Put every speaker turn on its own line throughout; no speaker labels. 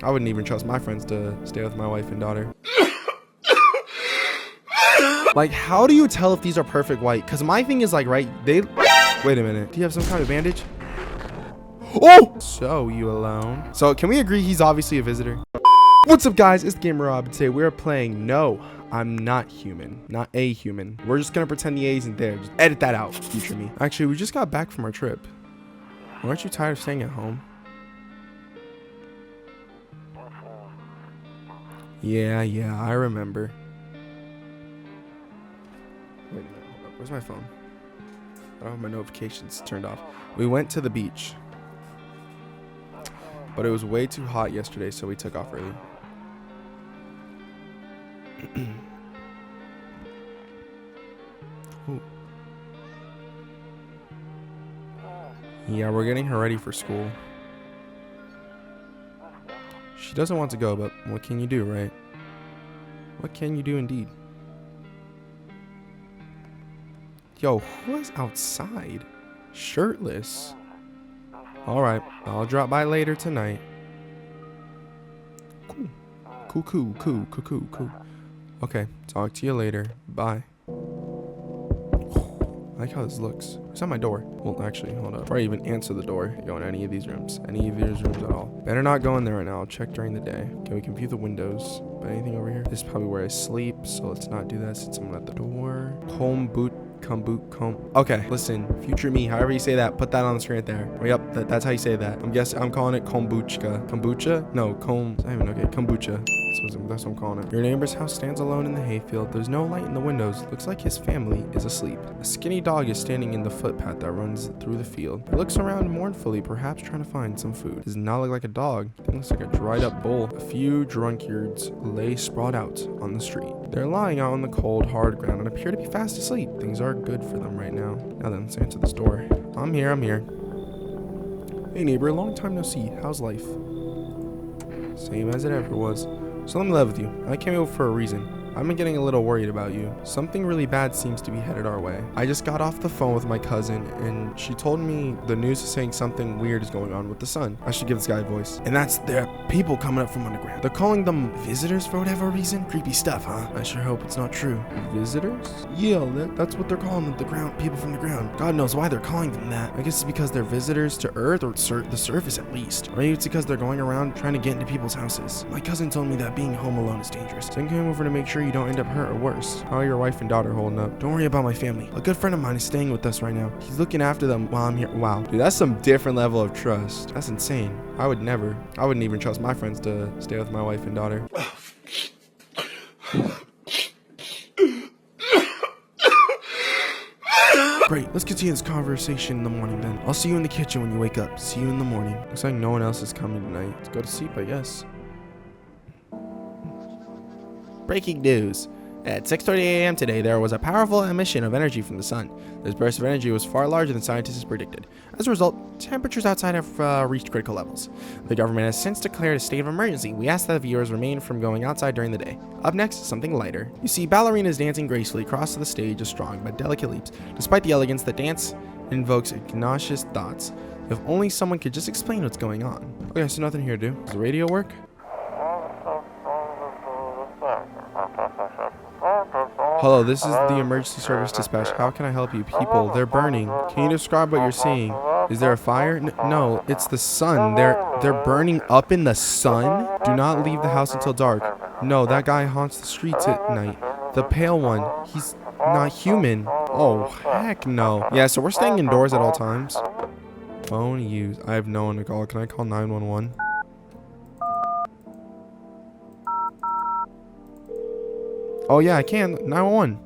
I wouldn't even trust my friends to stay with my wife and daughter. Like, how do you tell if these are perfect white? Because my thing is like, right, wait a minute. Do you have some kind of bandage? Oh! So, you alone? So, can we agree he's obviously a visitor? What's up, guys? It's Gamer Rob, and today we're playing No, I'm Not Human. Not a human. We're just gonna pretend the A isn't there. Just edit that out, future me. Actually, we just got back from our trip. Aren't you tired of staying at home? Yeah, I remember. Wait a minute, hold up. Where's my phone? I don't have my notifications turned off. We went to the beach, but it was way too hot yesterday, so we took off early. Ooh. Yeah, we're getting her ready for school. She doesn't want to go, but what can you do, right? What can you do indeed? Yo, who is outside? Shirtless? Alright, I'll drop by later tonight. Cool. Okay, talk to you later. Bye. I like how this looks. Who's at my door? Well, actually, hold up. Before I even answer the door, go in any of these rooms. Any of these rooms at all. Better not go in there right now. I'll check during the day. Okay, we can view the windows. But anything over here? This is probably where I sleep, so let's not do that since someone at the door. Okay, listen, future me, however you say that, put that on the screen right there. Oh, yep, that's how you say that. I'm calling it kombucha. Kombucha? No, kombucha. That's what I'm calling it. Your neighbor's house stands alone in the hayfield. There's no light in the windows. Looks like his family is asleep. A skinny dog is standing in the footpath that runs through the field. It looks around mournfully, perhaps trying to find some food. Does not look like a dog. It looks like a dried up bowl. A few drunkards lay sprawled out on the street. They're lying out on the cold, hard ground and appear to be fast asleep. Things are good for them right now. Now then, let's answer this door. I'm here. Hey neighbor, long time no see. How's life? Same as it ever was. So let me live with you. I came over for a reason. I've been getting a little worried about you. Something really bad seems to be headed our way. I just got off the phone with my cousin and she told me the news is saying something weird is going on with the sun. I should give this guy a voice. And that's there are people coming up from underground. They're calling them visitors for whatever reason. Creepy stuff, huh? I sure hope it's not true. Visitors? Yeah, that's what they're calling them, the ground people from the ground. God knows why they're calling them that. I guess it's because they're visitors to Earth or the surface at least. Or maybe it's because they're going around trying to get into people's houses. My cousin told me that being home alone is dangerous. So I came over to make sure you don't end up hurt or worse. How are your wife and daughter holding up? Don't worry about my family. A good friend of mine is staying with us right now. He's looking after them while I'm here. Wow, dude, that's some different level of trust. That's insane. I wouldn't even trust my friends to stay with my wife and daughter. Great, let's continue this conversation in the morning then. I'll see you in the kitchen when you wake up. See you in the morning. Looks like no one else is coming tonight. Let's go to sleep, I guess. Breaking news. At 6:30 a.m. today, there was a powerful emission of energy from the sun. This burst of energy was far larger than scientists predicted. As a result, temperatures outside have reached critical levels. The government has since declared a state of emergency. We ask that viewers remain from going outside during the day. Up next, something lighter. You see ballerinas dancing gracefully across the stage of strong but delicate leaps. Despite the elegance, the dance invokes obnoxious thoughts. If only someone could just explain what's going on. Okay, so nothing here to do. Does the radio work? Hello, this is the emergency service dispatch. How can I help you? People, they're burning. Can you describe what you're seeing? Is there a fire? No, it's the sun. They're burning up in the sun? Do not leave the house until dark. No, that guy haunts the streets at night. The pale one. He's not human. Oh, heck no. Yeah, so we're staying indoors at all times. Phone used. I have no one to call. Can I call 911? Oh yeah, I can. 911.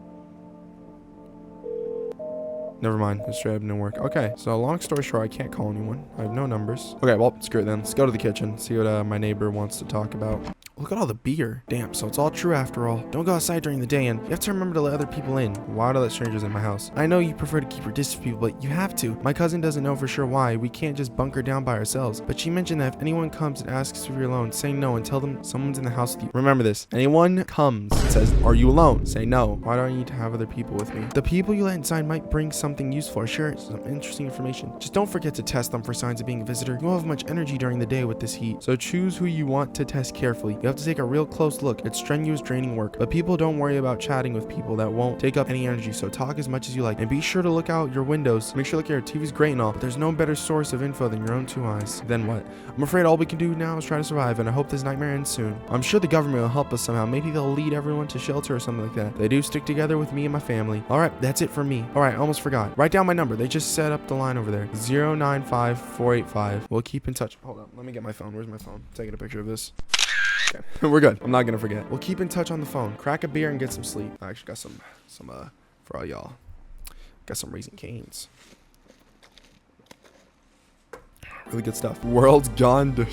Never mind. This straight up didn't work. Okay, so long story short, I can't call anyone. I have no numbers. Okay, well, screw it then. Let's go to the kitchen. See what my neighbor wants to talk about. Look at all the beer. Damn, so it's all true after all. Don't go outside during the day, and you have to remember to let other people in. Why do I let strangers in my house? I know you prefer to keep your distance from people, but you have to. My cousin doesn't know for sure why. We can't just bunker down by ourselves. But she mentioned that if anyone comes and asks if you're alone, say no and tell them someone's in the house with you. Remember this. Anyone comes and says, are you alone? Say no. Why do I need to have other people with me? The people you let inside might bring something useful or share some interesting information. Just don't forget to test them for signs of being a visitor. You won't have much energy during the day with this heat. So choose who you want to test carefully. You have to take a real close look. It's strenuous, draining work. But people don't worry about chatting with people that won't take up any energy. So talk as much as you like. And be sure to look out your windows. Make sure your TV's great and all. But there's no better source of info than your own two eyes. Then what? I'm afraid all we can do now is try to survive, and I hope this nightmare ends soon. I'm sure the government will help us somehow. Maybe they'll lead everyone to shelter or something like that. They do stick together with me and my family. Alright, that's it for me. Alright, almost forgot. Write down my number. They just set up the line over there. 095485. We'll keep in touch. Hold on. Let me get my phone. Where's my phone? Taking a picture of this. Okay. We're good. I'm not gonna forget. We'll keep in touch on the phone. Crack a beer and get some sleep. I actually got some for all y'all. Got some Raising Cane's. Really good stuff. World's gone to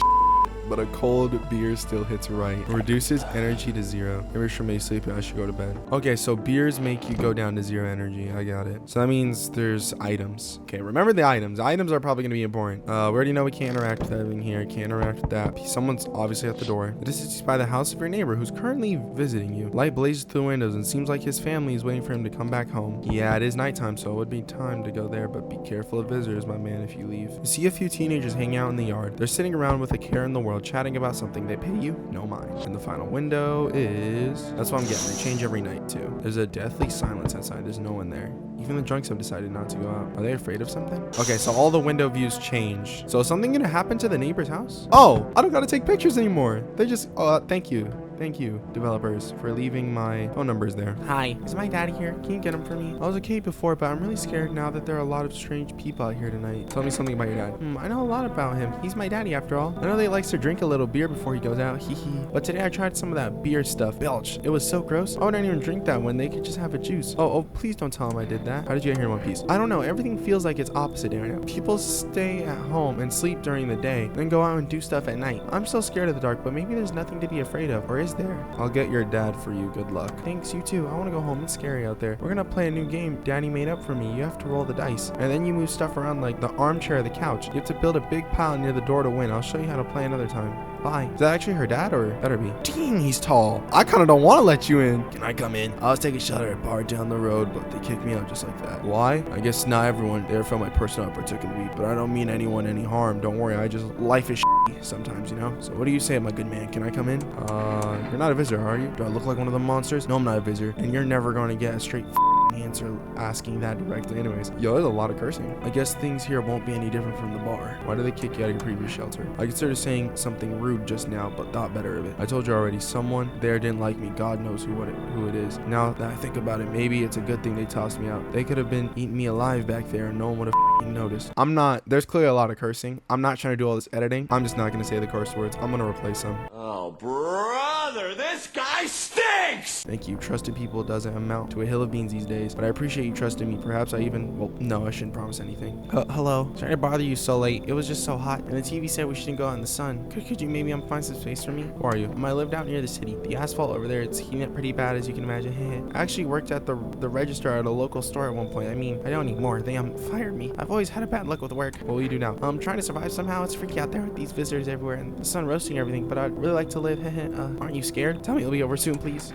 but a cold beer still hits right. It reduces energy to 0. Maybe for me sleeping, I should go to bed. Okay, so beers make you go down to 0 energy. I got it. So that means there's items. Okay, remember the items. Items are probably gonna be important. We already know we can't interact with everything here. Can't interact with that. Someone's obviously at the door. This is by the house of your neighbor who's currently visiting you. Light blazes through windows and seems like his family is waiting for him to come back home. Yeah, it is nighttime, so it would be time to go there, but be careful of visitors, my man, if you leave. You see a few teenagers hanging out in the yard. They're sitting around with a care in the world, chatting about something. They pay you no mind. And the final window is... That's what I'm getting. They change every night, too. There's a deathly silence outside. There's no one there. Even the drunks have decided not to go out. Are they afraid of something? Okay, so all the window views change. So is something gonna happen to the neighbor's house? Oh, I don't gotta take pictures anymore. They just... thank you. Thank you, developers, for leaving my phone numbers there. Hi, is my daddy here? Can you get him for me? I was okay before, but I'm really scared now that there are a lot of strange people out here tonight. Tell me something about your dad. I know a lot about him. He's my daddy after all. I know that he likes to drink a little beer before he goes out. Hee hee. But today I tried some of that beer stuff. Belch. It was so gross. I wouldn't even drink that when they could just have a juice. Oh, please don't tell him I did that. How did you get here in one piece? I don't know. Everything feels like it's opposite right now. People stay at home and sleep during the day, then go out and do stuff at night. I'm so scared of the dark, but maybe there's nothing to be afraid of. Or is there? I'll get your dad for you. Good luck. Thanks, you too. I want to go home. It's scary out there. We're gonna play a new game Daddy made up for me. You have to roll the dice, and then you move stuff around like the armchair or the couch. You have to build a big pile near the door to win. I'll show you how to play another time. Bye. Is that actually her dad, or better be? Dang, he's tall. I kind of don't want to let you in. Can I come in? I was taking a shot at a bar down the road, but they kicked me out just like that. Why? I guess not everyone there felt my personality partook in me, but I don't mean anyone any harm. Don't worry. Life is sometimes, you know? So what do you say, my good man? Can I come in? You're not a visitor, are you? Do I look like one of the monsters? No, I'm not a visitor. And you're never going to get a straight answer asking that directly anyways. Yo, there's a lot of cursing. I guess things here won't be any different from the bar. Why did they kick you out of your previous shelter? I considered saying something rude just now, but thought better of it. I told you already, someone there didn't like me. God knows who it is. Now that I think about it, maybe it's a good thing they tossed me out. They could have been eating me alive back there and no one would have noticed. There's clearly a lot of cursing. I'm not trying to do all this editing. I'm just not going to say the curse words. I'm going to replace them. Oh, brother, this guy stinks! Thank you. Trusted people doesn't amount to a hill of beans these days, but I appreciate you trusting me. Perhaps I even... Well, no, I shouldn't promise anything. Hello. Sorry to bother you so late. It was just so hot, and the TV said we shouldn't go out in the sun. Could you maybe find some space for me? Who are you? I lived out near the city. The asphalt over there, it's heating up pretty bad, as you can imagine. I actually worked at the register at a local store at one point. I mean, I don't need more. They fired me. I've always had a bad luck with work. What will you do now? I'm trying to survive somehow. It's freaky out there with these visitors everywhere and the sun roasting everything, but I'd really like to live. Aren't you scared? Tell me it'll be over soon, please.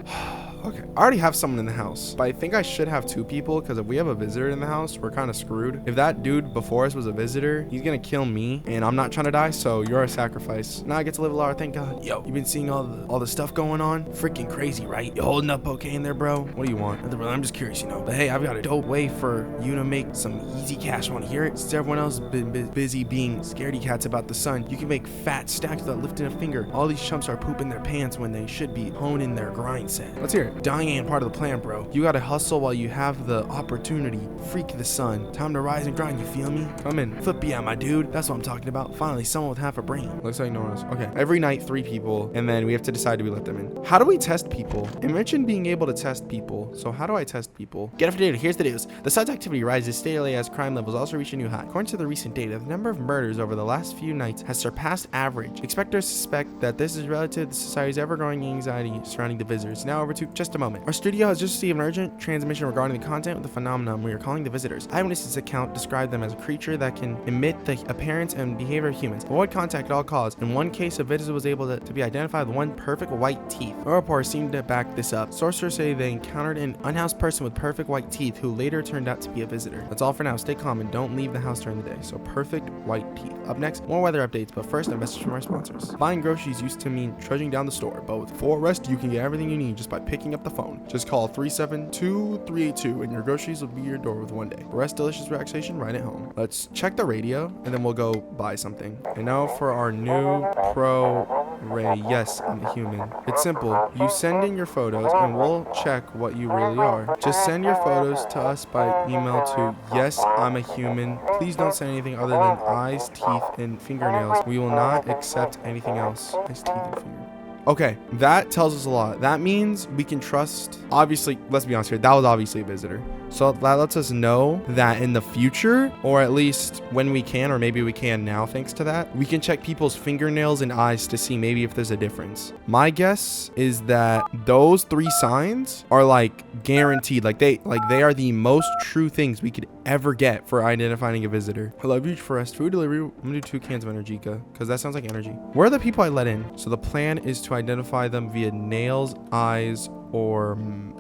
Okay, I already have someone in the house, but I think I should have 2 people, because if we have a visitor in the house, we're kind of screwed. If that dude before us was a visitor, he's gonna kill me, and I'm not trying to die, so you're a sacrifice. Now I get to live a lot, thank God. Yo, you been seeing all the stuff going on? Freaking crazy, right? You holding up okay in there, bro? What do you want? I'm just curious, you know. But hey, I've got a dope way for you to make some easy cash. Want to hear it? Since everyone else has been busy being scaredy cats about the sun, you can make fat stacks without lifting a finger. All these chumps are pooping their pants when they should be honing their grind set. Let's hear it. Dying ain't part of the plan, bro. You gotta hustle while you have the opportunity. Freak the sun. Time to rise and grind, you feel me? Come in. Flip yeah, my dude. That's what I'm talking about. Finally, someone with half a brain. Looks like no one else. Okay. Every night, 3 people, and then we have to decide, do we let them in? How do we test people? It mentioned being able to test people. So how do I test people? Get up to date. Here's the news. The sun's activity rises steadily as crime levels also reach a new high. According to the recent data, the number of murders over the last few nights has surpassed average. Inspectors suspect that this is relative to society's ever-growing anxiety surrounding the visitors. Now over to just a moment. Our studio has just received an urgent transmission regarding the content of the phenomenon we are calling the visitors. Eyewitnesses account described them as a creature that can emit the appearance and behavior of humans, avoid contact at all costs. In one case, a visitor was able to be identified with one perfect white teeth. Our reports seem to back this up. Sources say they encountered an unhoused person with perfect white teeth who later turned out to be a visitor. That's all for now. Stay calm and don't leave the house during the day. So perfect white teeth. Up next, more weather updates, but first, a message from our sponsors. Buying groceries used to mean trudging down the store, but with Forrest, you can get everything you need just by picking up the phone. Just call 372-382 and your groceries will be your door with one day. Forrest delicious relaxation right at home. Let's check the radio and then we'll go buy something. And now for our new Pro Ray. Yes, I'm a human. It's simple. You send in your photos and we'll check what you really are. Just send your photos to us by email to yes, I'm a human. Please don't send anything other than eyes, teeth, and fingernails. We will not accept anything else. Eyes, teeth, and fingernails. Okay, that tells us a lot. That means we can trust, obviously, let's be honest here, that was obviously a visitor. So that lets us know that in the future, or at least when we can, or maybe we can now thanks to that, we can check people's fingernails and eyes to see maybe if there's a difference. My guess is that those 3 signs are like guaranteed. Like they are the most true things we could ever get for identifying a visitor. I love you for us. Food delivery. I'm gonna do 2 cans of Energica because that sounds like energy. Where are the people I let in? So the plan is to identify them via nails, eyes, or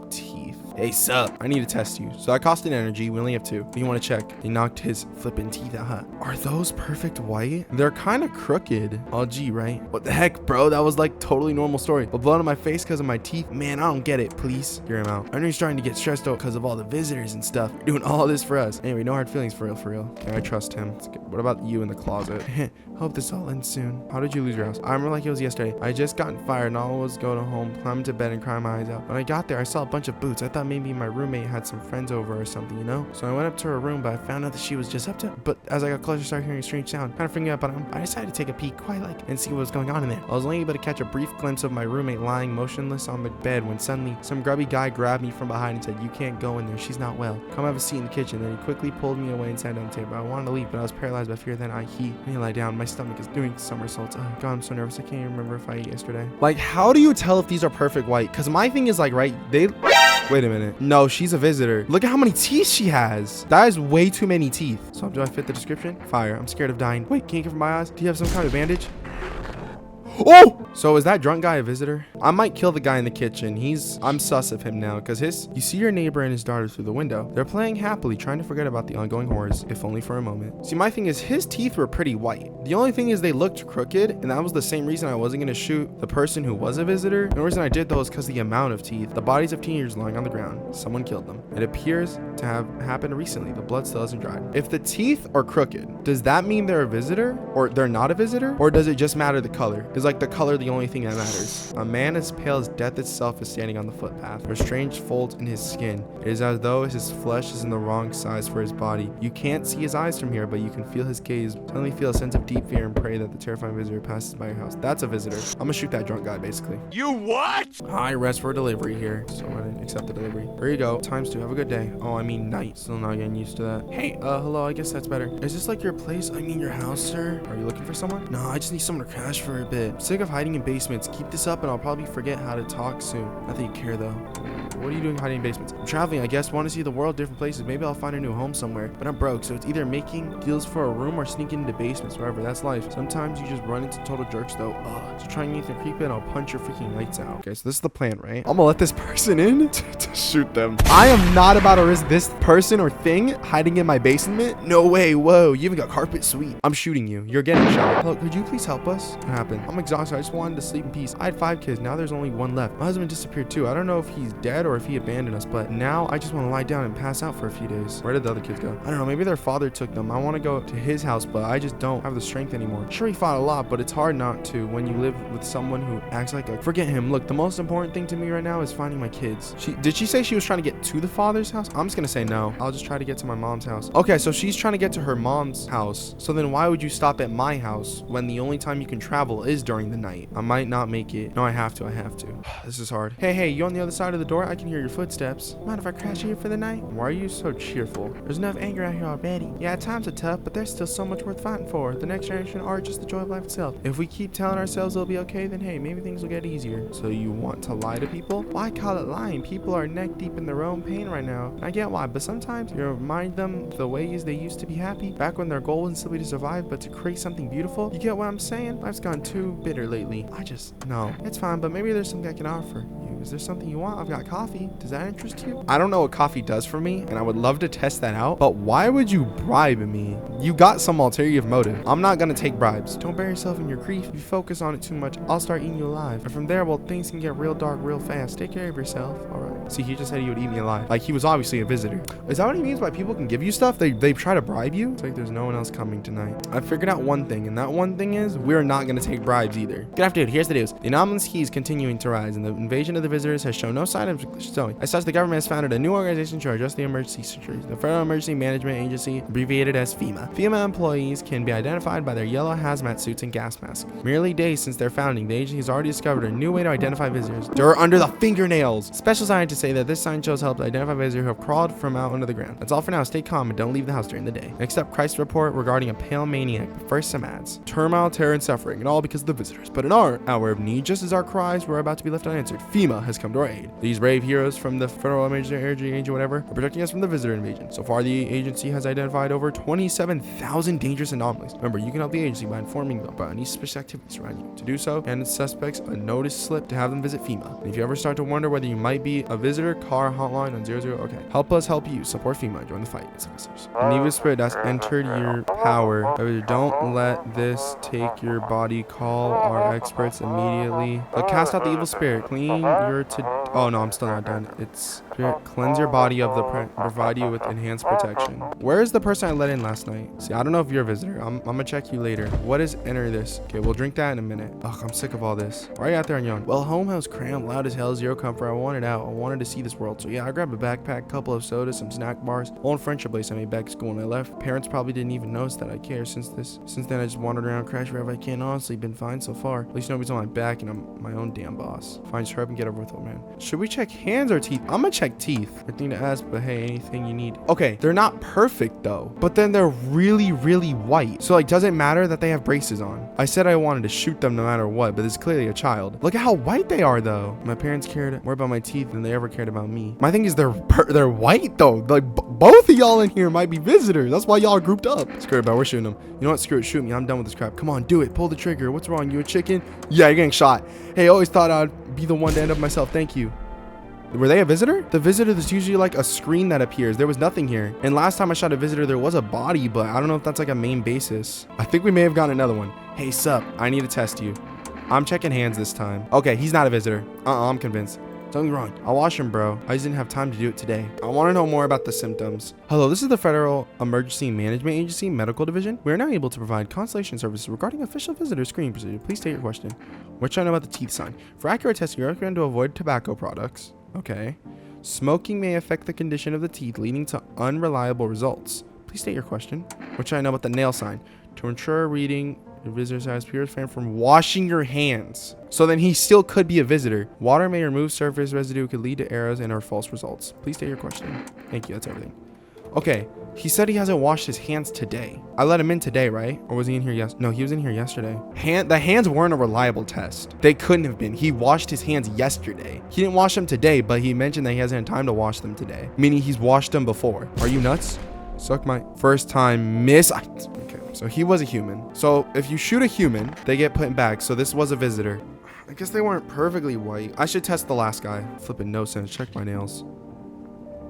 teeth. Hey, sup? I need to test you. So I cost an energy. We only have 2. You want to check? He knocked his flipping teeth out, huh? Are those perfect white? They're kind of crooked. Oh, gee, right? What the heck, bro? That was like totally normal story. But blood on my face because of my teeth? Man, I don't get it. Please, hear him out. I know he's trying to get stressed out because of all the visitors and stuff. You're doing all this for us. Anyway, no hard feelings for real, for real. Okay, I trust him. What about you in the closet? Hope this all ends soon. How did you lose your house? I remember like it was yesterday. I just gotten fired and all was go to home, climb to bed and cry my eyes out. When I got there, I saw a bunch of boots. I thought maybe my roommate had some friends over or something, you know? So I went up to her room, but I found out that she was just up to, but as I got closer, I started hearing a strange sound. Kind of freaking out, but I decided to take a peek and see what was going on in there. I was only able to catch a brief glimpse of my roommate lying motionless on the bed when suddenly some grubby guy grabbed me from behind and said, "You can't go in there. She's not well. Come have a seat in the kitchen." Then he quickly pulled me away and sat down the table. I wanted to leave, but I was paralyzed by fear. Then I lie down. My stomach is doing somersaults. Oh God, I'm so nervous. I can't even remember if I ate yesterday. Like, how do you tell if these are perfect white? Because my thing is like, right, wait a minute. No, she's a visitor. Look at how many teeth she has. That is way too many teeth. So do I fit the description? Fire. I'm scared of dying. Wait, can you cover my eyes? Do you have some kind of bandage? Oh! So is that drunk guy a visitor? I might kill the guy in the kitchen. I'm sus of him now because you see your neighbor and his daughter through the window. They're playing happily, trying to forget about the ongoing horrors, if only for a moment. See, my thing is his teeth were pretty white. The only thing is they looked crooked, and that was the same reason I wasn't going to shoot the person who was a visitor. The reason I did though is because the amount of teeth. The bodies of teenagers lying on the ground. Someone killed them. It appears to have happened recently. The blood still hasn't dried. If the teeth are crooked, does that mean they're a visitor? Or they're not a visitor? Or does it just matter the color? Is like the color the only thing that matters? A man as pale as death itself is standing on the footpath. There are strange folds in his skin. It is as though his flesh is in the wrong size for his body. You can't see his eyes from here, but you can feel his gaze. Suddenly feel a sense of deep fear and pray that the terrifying visitor passes by your house. That's a visitor. I'm gonna shoot that drunk guy, basically. You what? Hi, rest for delivery here. So I didn't accept the delivery. There you go. Times 2. Have a good day. Oh, I mean night. Still not getting used to that. Hey, hello. I guess that's better. Is this like your place? I mean your house, sir? Are you looking for someone? No, I just need someone to crash for a bit. I'm sick of hiding in basements. Keep this up and I'll probably forget how to talk soon. Not that you care though. What are you doing hiding in basements? I'm traveling, I guess. Want to see the world, different places. Maybe I'll find a new home somewhere. But I'm broke, so it's either making deals for a room or sneaking into basements, wherever. That's life. Sometimes you just run into total jerks though. So try and anything creepy and I'll punch your freaking lights out. Okay, so this is the plan, right? I'm gonna let this person in to shoot them. I am not about to risk this person or thing hiding in my basement. No way. Whoa, you even got carpet sweep. I'm shooting you. You're getting shot. Look, could you please help us? What happened? I'm gonna exhausted. I just wanted to sleep in peace. I had 5 kids. Now there's only 1 left. My husband disappeared too. I don't know if he's dead or if he abandoned us, but now I just want to lie down and pass out for a few days. Where did the other kids go? I don't know. Maybe their father took them. I want to go to his house, but I just don't have the strength anymore. Sure, he fought a lot, but it's hard not to when you live with someone who acts like a... Forget him. Look, the most important thing to me right now is finding my kids. Did she say she was trying to get to the father's house? I'm just gonna say no. I'll just try to get to my mom's house. Okay, so she's trying to get to her mom's house. So then why would you stop at my house when the only time you can travel is during the night? I might not make it. No, I have to. This is hard. Hey, you on the other side of the door? I can hear your footsteps. Mind if I crash here for the night? Why are you so cheerful? There's enough anger out here already. Yeah, times are tough, but there's still so much worth fighting for. The next generation are just the joy of life itself. If we keep telling ourselves it'll be okay, then hey, maybe things will get easier. So you want to lie to people? Why call it lying? People are neck deep in their own pain right now. I get why, but sometimes you remind them the ways they used to be happy, back when their goal wasn't simply to survive, but to create something beautiful. You get what I'm saying? Life's gone too bitter lately. No, it's fine, but maybe there's something I can offer you. Is there something you want? I've got coffee. Does that interest you? I don't know what coffee does for me, and I would love to test that out, but why would you bribe me? You got some ulterior motive. I'm not gonna take bribes. Don't bury yourself in your grief. If you focus on it too much, I'll start eating you alive. And from there, well, things can get real dark real fast. Take care of yourself. All right. See, he just said he would eat me alive. Like, he was obviously a visitor. Is that what he means by people can give you stuff? They try to bribe you? It's like there's no one else coming tonight. I figured out one thing, and that one thing is we're not gonna take bribes either. Good afternoon. Here's the news. The anomalous key is continuing to rise, and the invasion of the visitors has shown no sign of slowing. As such, the government has founded a new organization to address the emergency situation. The Federal Emergency Management Agency, abbreviated as FEMA. FEMA employees can be identified by their yellow hazmat suits and gas masks. Merely days since their founding, the agency has already discovered a new way to identify visitors. They're under the fingernails. Special scientists say that this sign shows help to identify visitors who have crawled from out under the ground. That's all for now. Stay calm and don't leave the house during the day. Next up, crisis report regarding a pale maniac. But first, some ads. Turmoil, terror, and suffering, and all because of the visitors. But in our hour of need, just as our cries were about to be left unanswered, FEMA has come to our aid. These brave heroes from the Federal Emergency Agency, whatever, are protecting us from the visitor invasion. So far, the agency has identified over 27,000 dangerous anomalies. Remember, you can help the agency by informing them about any suspicious activities around you. To do so, hand the suspects a notice slip to have them visit FEMA. And if you ever start to wonder whether you might be a visitor, call our hotline on 00. Okay. Help us help you. Support FEMA. Join the fight. It's visitors. An evil spirit that's entered your power. However, don't let this take your body. Call our experts immediately. But cast out the evil spirit. Clean your oh no, I'm still not done. It's spirit. Cleanse your body of the provide you with enhanced protection. Where is the person I let in last night? See, I don't know if you're a visitor. I'm gonna check you later. What is enter this? Okay, we'll drink that in a minute. Ugh, I'm sick of all this. Why are you out there on your own? Well, home house cramped, loud as hell, zero comfort. I wanted out. I wanted to see this world. So yeah, I grabbed a backpack, couple of sodas, some snack bars, old friendship place I made back at school when I left. Parents probably didn't even notice that I care. Since then I just wandered around, crashed wherever I can. Honestly, been fine so far. At least nobody's on my back and I'm my own damn boss. Fine, just hurry up and get over with it, man. Should we check hands or teeth? I'm gonna check teeth. I think to ask, but hey, anything you need. Okay, they're not perfect though, but then they're really, really white. So like, does it matter that they have braces on? I said I wanted to shoot them no matter what, but it's clearly a child. Look at how white they are though. My parents cared more about my teeth than they ever cared about me. My thing is they're white though. Like both of y'all in here might be visitors. That's why y'all grouped up. Screw it, bro. We're shooting them. You know what? Screw it. Shoot me. I'm done with this crap. Come on, do it. Pull the trigger. What's wrong? You a chicken? Yeah, you're getting shot. Hey, I always thought I'd be the one to end up myself. Thank you. Were they a visitor? The visitor, there's usually like a screen that appears. There was nothing here. And last time I shot a visitor, there was a body, but I don't know if that's like a main basis. I think we may have gotten another one. Hey, sup? I need to test you. I'm checking hands this time. Okay, he's not a visitor. I'm convinced. Something's wrong. I'll wash him, bro. I just didn't have time to do it today. I want to know more about the symptoms. Hello, this is the Federal Emergency Management Agency Medical Division. We are now able to provide consultation services regarding official visitor screening procedure. Please state your question. We're trying to know about the teeth sign. For accurate testing, you recommend to avoid tobacco products. Okay. Smoking may affect the condition of the teeth, leading to unreliable results. Please state your question. We're trying to know about the nail sign. To ensure reading your visitor's has purified from washing your hands. So then he still could be a visitor. Water may remove surface residue, could lead to errors and or false results. Please state your question. Thank you. That's everything. Okay. He said he hasn't washed his hands today. I let him in today, right? Or was he in here No, he was in here yesterday. The hands weren't a reliable test. They couldn't have been. He washed his hands yesterday. He didn't wash them today, but he mentioned that he hasn't had time to wash them today. Meaning he's washed them before. Are you nuts? Suck my first time miss. Okay, so he was a human. So if you shoot a human, they get put back. So this was a visitor. I guess they weren't perfectly white. I should test the last guy. Flipping no sense. Check my nails.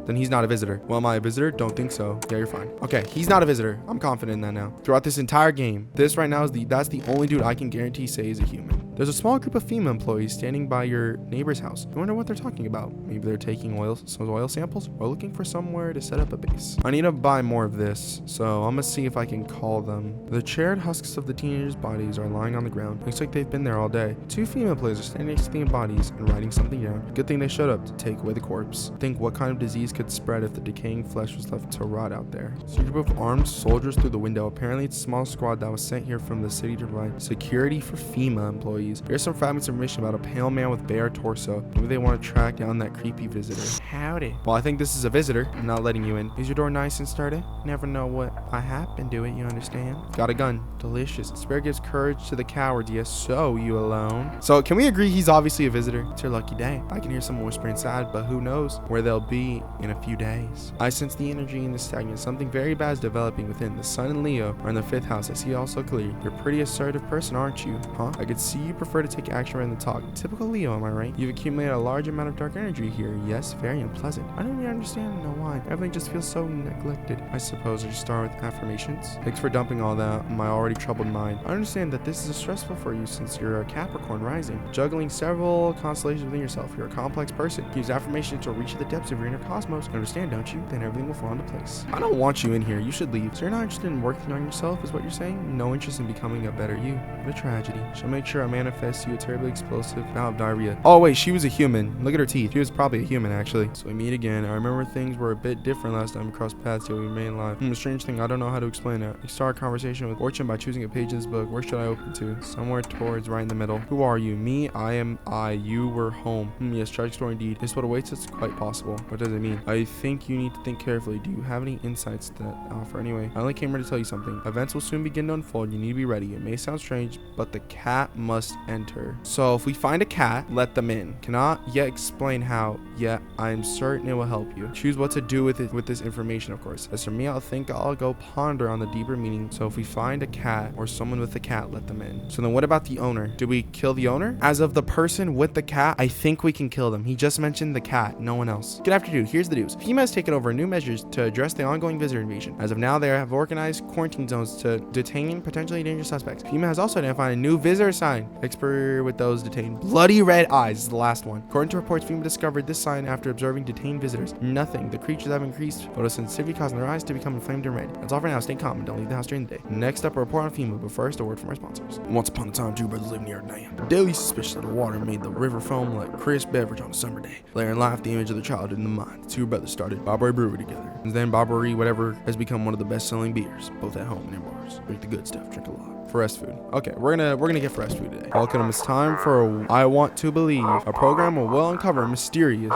Then he's not a visitor. Well, am I a visitor? Don't think so. Yeah, you're fine. Okay, he's not a visitor. I'm confident in that now. Throughout this entire game, this right now is that's the only dude I can guarantee say is a human. There's a small group of FEMA employees standing by your neighbor's house. I wonder what they're talking about. Maybe they're taking some oil samples or looking for somewhere to set up a base. I need to buy more of this, so I'm gonna see if I can call them. The charred husks of the teenagers' bodies are lying on the ground. Looks like they've been there all day. 2 FEMA employees are standing next to the bodies and writing something down. Good thing they showed up to take away the corpse. Think what kind of disease could spread if the decaying flesh was left to rot out there. See a group of armed soldiers through the window. Apparently it's a small squad that was sent here from the city to provide security for FEMA employees. Here's some fragments of information about a pale man with bare torso. Maybe they want to track down that creepy visitor. Howdy. Well, I think this is a visitor. I'm not letting you in. Is your door nice and sturdy? Never know what I happen to it, you understand? Got a gun. Delicious. Spirit gives courage to the cowards. Yes, so you alone. So can we agree he's obviously a visitor? It's your lucky day. I can hear someone whisper inside, but who knows where they'll be in a few days. I sense the energy in this stagnant. Something very bad is developing within. The sun and Leo are in the 5th house. I see all so clearly. You're a pretty assertive person, aren't you? Huh? I could see you prefer to take action rather than talk. Typical Leo, am I right? You've accumulated a large amount of dark energy here. Yes, very unpleasant. I don't really understand why. Everything just feels so neglected. I suppose I should start with affirmations. Thanks for dumping all that on my already troubled mind. I understand that this is stressful for you since you're a Capricorn rising, juggling several constellations within yourself. You're a complex person. Use affirmations to reach the depths of your inner cosmos. You understand, don't you? Then everything will fall into place. I don't want you in here. You should leave. So you're not interested in working on yourself, is what you're saying? No interest in becoming a better you. What a tragedy. Shall make sure I manifest you a terribly explosive bout of diarrhea. Oh wait, she was a human. Look at her teeth. She was probably a human actually. So we meet again. I remember things were a bit different last time we crossed paths till we remained alive. A strange thing, I don't know how to explain it. I start a conversation with Fortune by choosing a page in this book. Where should I open to? Somewhere towards right in the middle. Who are you? Me? I am I. You were home. Yes, try to explore indeed. Is what awaits us quite possible. What does it mean? I think you need to think carefully. Do you have any insights that offer? Anyway, I only came here to tell you something. Events will soon begin to unfold. You need to be ready. It may sound strange, but the cat must enter. So if we find a cat, let them in. Cannot yet explain how, yet I am certain it will help you. Choose what to do with it, with this information, of course. As for me, I'll think I'll go ponder on the deeper meaning. So if we find a cat or someone with a cat, let them in. So then what about the owner? Do we kill the owner? As of the person with the cat, I think we can kill them. He just mentioned the cat, no one else. Good afternoon. Here's the news. FEMA has taken over new measures to address the ongoing visitor invasion. As of now, they have organized quarantine zones to detain potentially dangerous suspects. FEMA has also identified a new visitor sign. Expert with those detained. Bloody red eyes is the last one. According to reports, FEMA discovered this sign after observing detained visitors. Nothing. The creatures have increased photosensitivity, causing their eyes to become inflamed and red. That's all for now. Stay calm and don't leave the house during the day. Next up, a report on FEMA, but first, a word from our sponsors. Once upon a time, 2 brothers lived near a dam. The daily suspicion of the water made the river foam like a crisp beverage on a summer day. Later in life, the image of the childhood in the mind. The 2 brothers started Barbary Brewery together. And then Barbary whatever has become one of the best-selling beers, both at home and in bars. Drink the good stuff, drink a lot. Fresh food. Okay, we're gonna get fresh food today. Welcome. It's time for I Want to Believe, a program where we'll uncover mysteries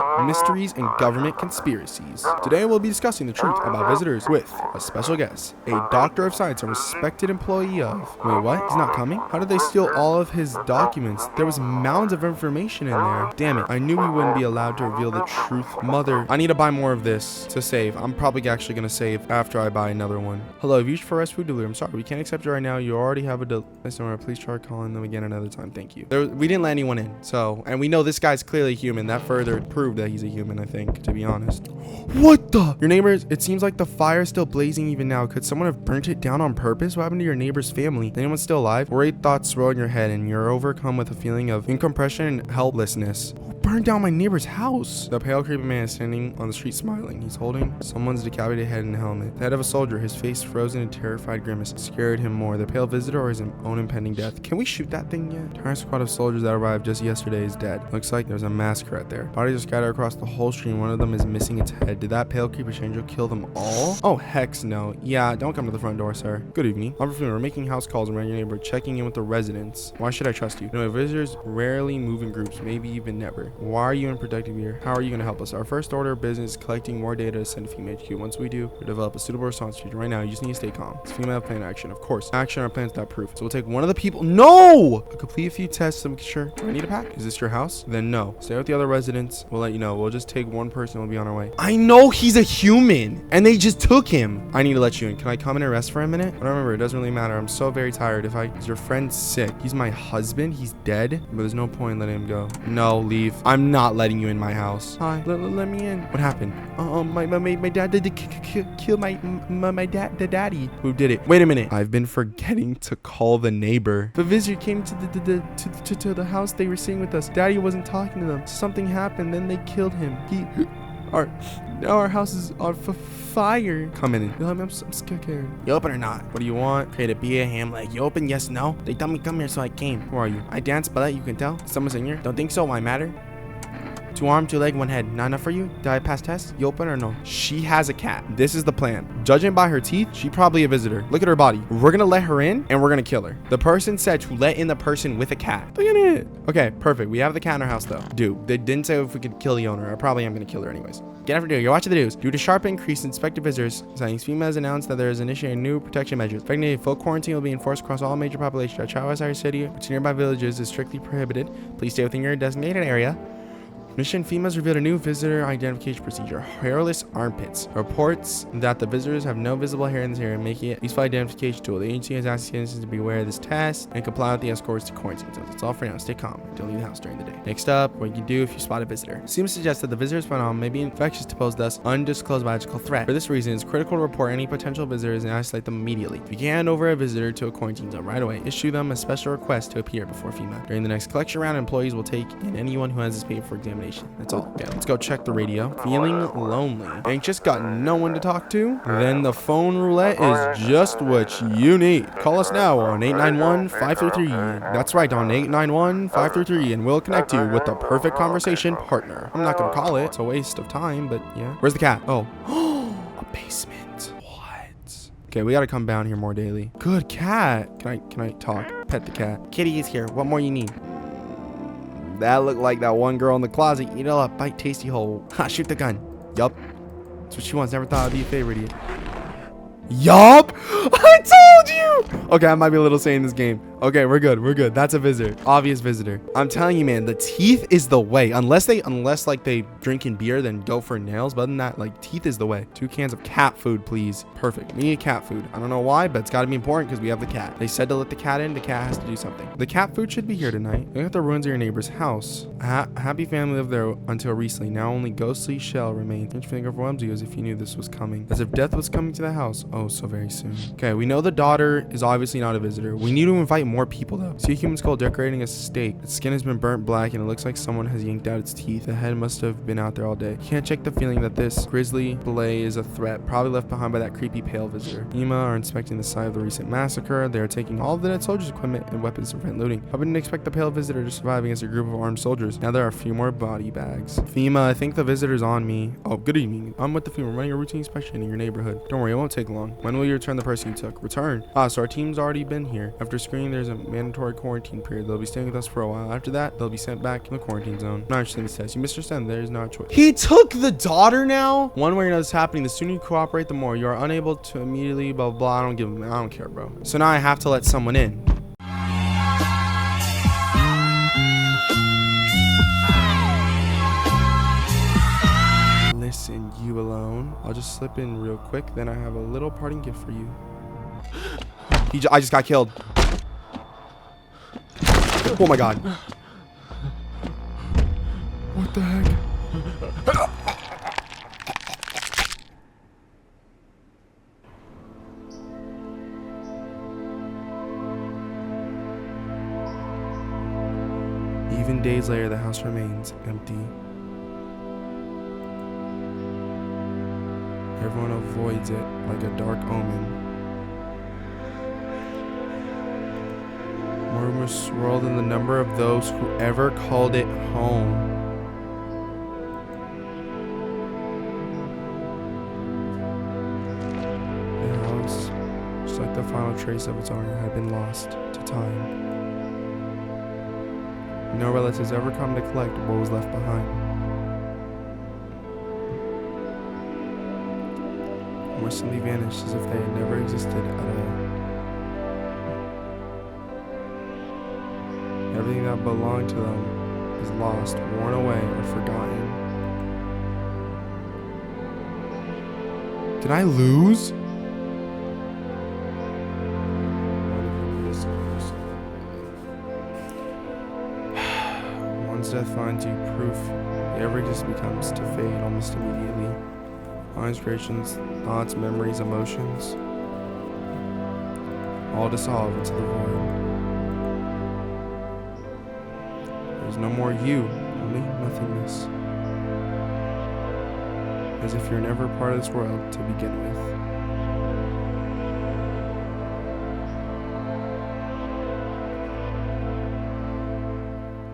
and government conspiracies. Today we'll be discussing the truth about visitors with a special guest, a doctor of science and respected employee of. Wait, what? He's not coming? How did they steal all of his documents? There was mounds of information in there. Damn it! I knew we wouldn't be allowed to reveal the truth. Mother, I need to buy more of this to save. I'm probably actually gonna save after I buy another one. Hello, have you reached for Fresh Food Delivery? I'm sorry, we can't accept you right now. You already have a listener. Please try calling them again another time. Thank you. We didn't let anyone in, so, and we know this guy's clearly human. That further proved that he's a human, I think, to be honest. What the? Your neighbors, it seems like the fire is still blazing even now. Could someone have burnt it down on purpose? What happened to your neighbor's family? Is anyone still alive? Worried thoughts swirl in your head and you're overcome with a feeling of incomprehension and helplessness. Burned down my neighbor's house. The pale, creepy man is standing on the street smiling. He's holding someone's decapitated head and helmet. The head of a soldier, his face frozen in a terrified grimace, scared him more. The pale visitor or his own impending death. Can we shoot that thing yet? The entire squad of soldiers that arrived just yesterday is dead. Looks like there's a massacre out there. Bodies are scattered across the whole street. One of them is missing its head. Did that pale, creepy angel kill them all? Oh, hex no. Yeah, don't come to the front door, sir. Good evening. We're making house calls around your neighbor, checking in with the residents. Why should I trust you? Visitors rarely move in groups, maybe even never. Why are you in protective gear? How are you going to help us? Our first order of business is collecting more data to send to FEMA HQ. Once we do, we'll develop a suitable response to you. Right now, you just need to stay calm. It's FEMA plan action. Of course, action are plans that proof. So we'll take one of the people. No! We'll complete a few tests to make sure. Do I need a pack? Is this your house? Then no. Stay with the other residents. We'll let you know. We'll just take one person and we'll be on our way. I know he's a human and they just took him. I need to let you in. Can I come in and rest for a minute? I don't remember. It doesn't really matter. I'm so very tired. Is your friend sick? He's my husband. He's dead. But there's no point in letting him go. No, leave. I'm not letting you in my house. Hi, let me in. What happened? My dad did kill my daddy. Who did it? Wait a minute. I've been forgetting to call the neighbor. The visitor came to the house. They were staying with us. Daddy wasn't talking to them. Something happened. Then they killed him. Our house is on fire. Come in. I'm scared. You open or not? What do you want? Okay, to be a ham leg. You open? Yes, no? They tell me come here, so I came. Who are you? I dance ballet, you can tell. Someone's in here. Don't think so. Why matter? 2 arm, 2 leg, 1 head. Not enough for you? Did I pass test? You open or no? She has a cat. This is the plan. Judging by her teeth, she probably a visitor. Look at her body. We're gonna let her in and we're gonna kill her. The person said to let in the person with a cat. Look at it. Okay, perfect. We have the cat in our house though. Dude, they didn't say if we could kill the owner. I probably am gonna kill her anyways. Get after you're watching the news. Due to sharp increase in suspected visitors sightings, FEMA has announced that there is initiating new protection measures. Effectively, full quarantine will be enforced across all major populations. Travel outside your city to nearby villages is strictly prohibited. Please stay within your designated area. Mission FEMA's revealed a new visitor identification procedure, hairless armpits. Reports that the visitors have no visible hair in this area, making it a useful identification tool. The agency has asked citizens to be aware of this test and comply with the escorts to quarantine zones. That's all for now. Stay calm. Don't leave the house during the day. Next up, what you can do if you spot a visitor. Seems to suggest that the visitor's phenomenon may be infectious to pose thus undisclosed biological threat. For this reason, it's critical to report any potential visitors and isolate them immediately. If you can hand over a visitor to a quarantine zone right away, issue them a special request to appear before FEMA. During the next collection round, employees will take in anyone who has this paper for examination. That's all. Okay, let's go check the radio. Feeling lonely, anxious, got no one to talk to? Then the phone roulette is just what you need. Call us now on 891-533. That's right, on 891-533, and we'll connect you with the perfect conversation partner. I'm not gonna call it. It's a waste of time, but yeah. Where's the cat? Oh, a basement. What? Okay, we gotta come down here more daily. Good cat. Can I talk? Pet the cat. Kitty is here. What more you need? That looked like that one girl in the closet. Eat it up, bite tasty hole. Ha, shoot the gun. Yup. That's what she wants. Never thought I'd be a favorite idiot. Yup. I told you. Okay, I might be a little saying this game. Okay, we're good. We're good. That's a visitor. Obvious visitor. I'm telling you, man, the teeth is the way. Unless like they drinking beer, then go for nails. But other than that, like teeth is the way. 2 cans of cat food, please. Perfect. We need cat food. I don't know why, but it's got to be important because we have the cat. They said to let the cat in. The cat has to do something. The cat food should be here tonight. Look at the ruins of your neighbor's house. Happy family lived there until recently. Now only ghostly shell remains. Don't you think overwhelms you as if you knew this was coming? As if death was coming to the house. Oh, so very soon. Okay, we know the daughter is obviously not a visitor. We need to invite more people though. See a human skull decorating a steak. Its skin has been burnt black and it looks like someone has yanked out its teeth. The head must have been out there all day. You can't shake the feeling that this grisly belay is a threat, probably left behind by that creepy pale visitor. FEMA are inspecting the site of the recent massacre. They are taking all of the dead soldiers' equipment and weapons to prevent looting. I wouldn't expect the pale visitor to survive against a group of armed soldiers. Now there are a few more body bags. FEMA, I think the visitor's on me. Oh, good evening. I'm with the FEMA running a routine inspection in your neighborhood. Don't worry, it won't take long. When will you return the person you took? Return? Ah, so our team's already been here. After screening, there's a mandatory quarantine period. They'll be staying with us for a while. After that, they'll be sent back to the quarantine zone. Not interested in this test. You misunderstand. There is no choice. He took the daughter now? One way or another is happening. The sooner you cooperate, the more. You are unable to immediately blah, blah. I don't care, bro. So now I have to let someone in. Listen, you alone. I'll just slip in real quick. Then I have a little parting gift for you. I just got killed. Oh my god. What the heck? Even days later, the house remains empty. Everyone avoids it like a dark omen. Rumors swirled in the number of those who ever called it home. The house, just like the final trace of its owner, had been lost to time. No relatives ever come to collect what was left behind. More simply vanished as if they had never existed at all. Everything that belonged to them is lost, worn away, or forgotten. Did I lose? Once death finds you, proof the ever exists becomes to fade almost immediately. All inspirations, thoughts, memories, emotions, all dissolve into the void. There's no more you, only nothingness. As if you're never part of this world to begin with.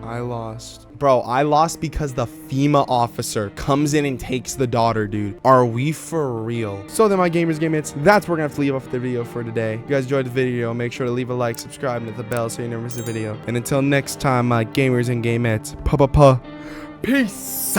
I lost. Bro, I lost because the FEMA officer comes in and takes the daughter, dude. Are we for real? So then, my gamers, game mates, that's where we're gonna have to leave off the video for today. If you guys enjoyed the video, make sure to leave a like, subscribe, and hit the bell so you never miss a video. And until next time, my gamers and game mates, peace.